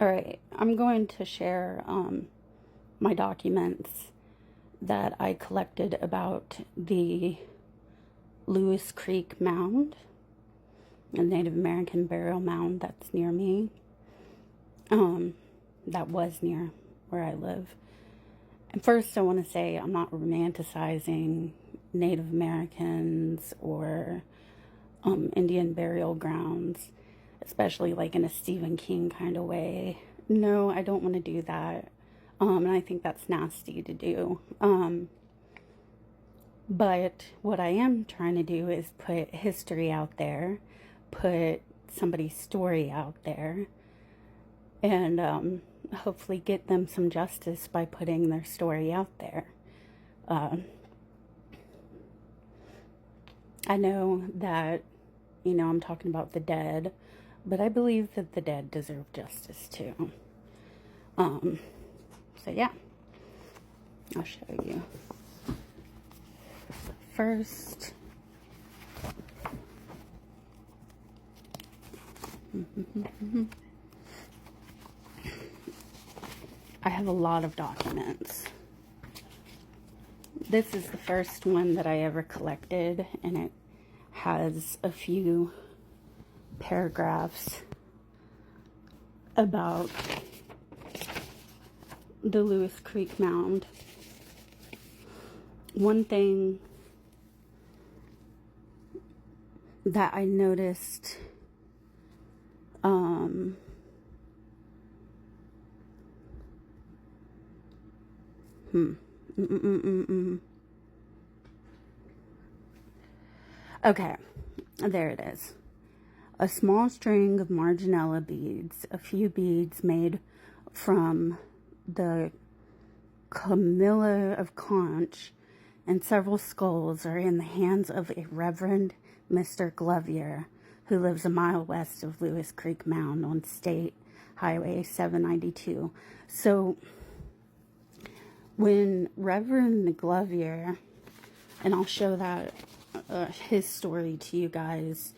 All right, I'm going to share my documents that I collected about the Lewis Creek Mound, a Native American burial mound that's near me, that was near where I live. And first, I want to say I'm not romanticizing Native Americans or Indian burial grounds, especially like in a Stephen King kind of way. No, I don't want to do that. And I think that's nasty to do. But what I am trying to do is put history out there, put somebody's story out there, and hopefully get them some justice by putting their story out there. I know that, I'm talking about the dead, but I believe that the dead deserve justice too. So yeah, I'll show you. First, I have a lot of documents. This is the first one that I ever collected, and it has a few paragraphs about the Lewis Creek Mound. One thing that I noticed Okay, there it is. A small string of marginella beads, a few beads made from the Camilla of Conch, and several skulls are in the hands of a Reverend Mr. Glovier, who lives a mile west of Lewis Creek Mound on State Highway 792. So, when Reverend Glovier, and I'll show that his story to you guys,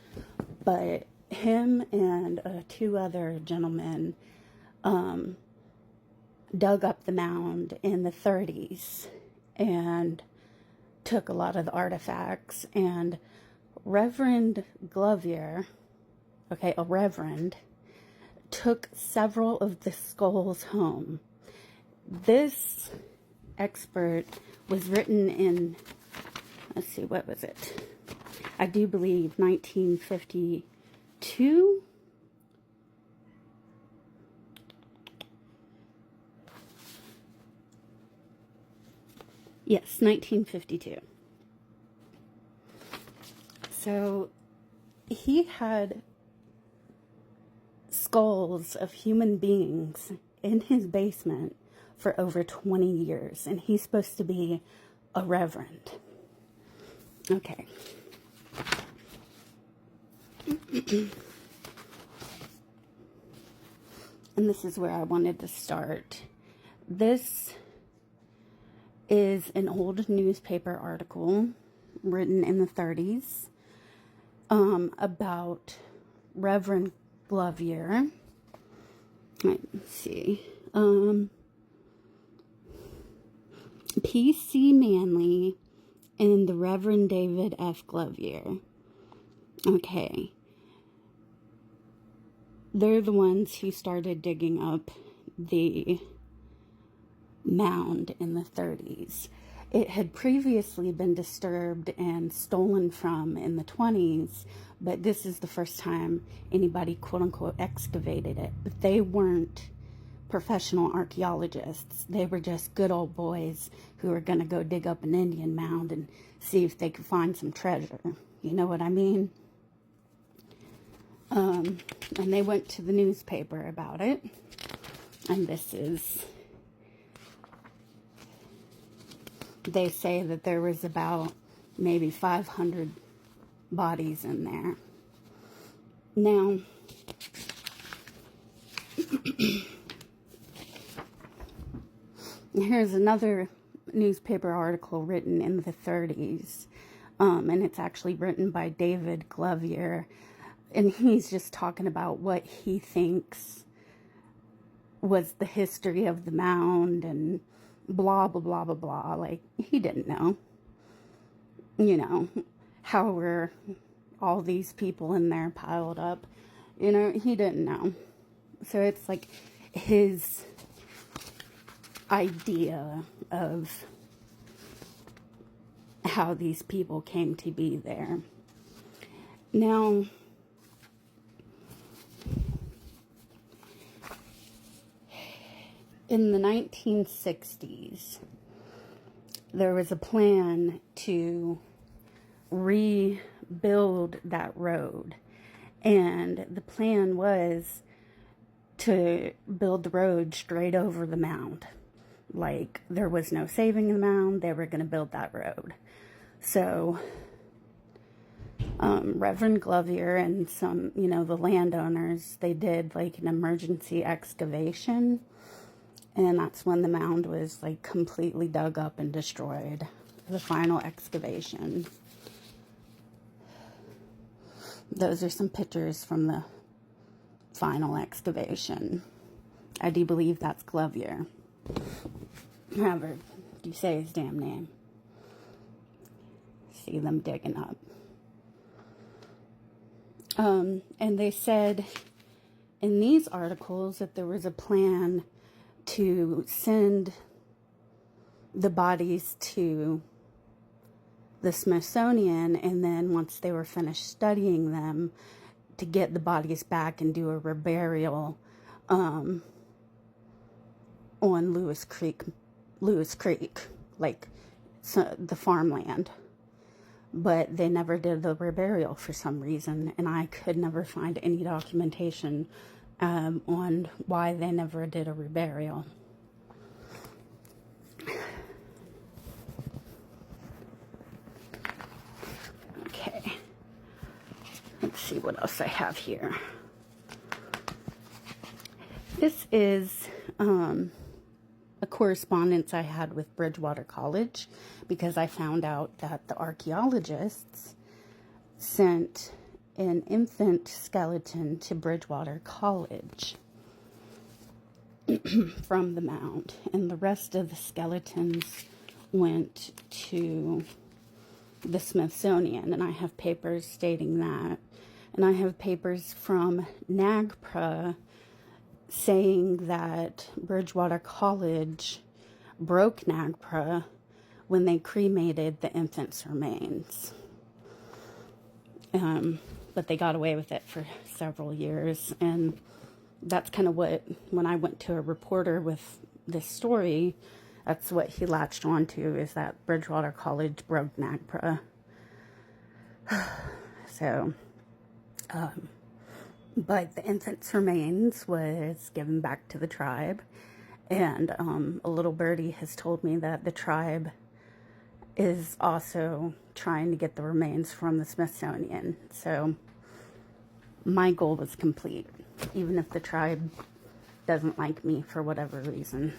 but him and two other gentlemen dug up the mound in the 30s and took a lot of the artifacts, and Reverend Glovier, a reverend, took several of the skulls home. This expert was written in, let's see, what was it? I do believe 1952. Yes, 1952. So he had skulls of human beings in his basement for over 20 years, and he's supposed to be a reverend. Okay. And this is where I wanted to start. This is an old newspaper article written in the 30s about Reverend Glovier. Let's see. P.C. Manley and the Reverend David F. Glovier. Okay. They're the ones who started digging up the mound in the 30s. It had previously been disturbed and stolen from in the 20s, but this is the first time anybody quote-unquote excavated it. But they weren't professional archaeologists. They were just good old boys who were going to go dig up an Indian mound and see if they could find some treasure. You know what I mean? And they went to the newspaper about it. And this is... They say that there was about maybe 500 bodies in there. Now, here's another newspaper article written in the 30s, and it's actually written by David Glovier, and he's just talking about what he thinks was the history of the mound and blah, blah, blah, blah, blah. Like, he didn't know. You know, how were all these people in there piled up? You know, he didn't know. So it's like his idea of how these people came to be there. Now, in the 1960s, there was a plan to rebuild that road. And the plan was to build the road straight over the mound. Like, there was no saving the mound. They were going to build that road. So, Reverend Glover and some, you know, the landowners, they did like an emergency excavation. And that's when the mound was like completely dug up and destroyed. The final excavation. Those are some pictures from the final excavation. I do believe that's Glover. However, you say his damn name. See them digging up. And they said in these articles that there was a plan to send the bodies to the Smithsonian, and then once they were finished studying them, to get the bodies back and do a reburial on Lewis Creek, like the farmland. But they never did the reburial for some reason, and I could never find any documentation on why they never did a reburial. Okay, let's see what else I have here. This is a correspondence I had with Bridgewater College, because I found out that the archaeologists sent an infant skeleton to Bridgewater College from the mound, and the rest of the skeletons went to the Smithsonian, and I have papers stating that. And I have papers from NAGPRA saying that Bridgewater College broke NAGPRA when they cremated the infant's remains. But they got away with it for several years, and that's kind of what, when I went to a reporter with this story, that's what he latched onto, is that Bridgewater College broke NAGPRA. So, but the infant's remains was given back to the tribe, and a little birdie has told me that the tribe is also trying to get the remains from the Smithsonian. So my goal was complete, even if the tribe doesn't like me for whatever reason.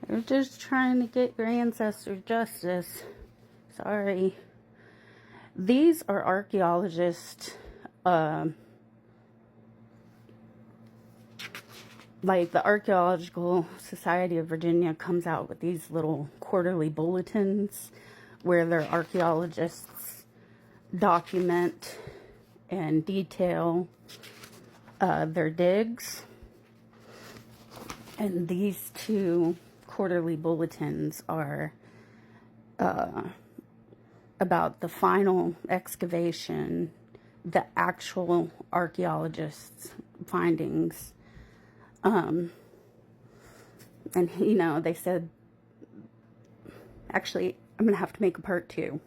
They're just trying to get your ancestors justice. Sorry. These are archaeologists, like the Archaeological Society of Virginia comes out with these little quarterly bulletins where their archaeologists document and detail their digs. And these two quarterly bulletins are about the final excavation, the actual archaeologists' findings. And, you know, they said, actually, I'm going to have to make a part 2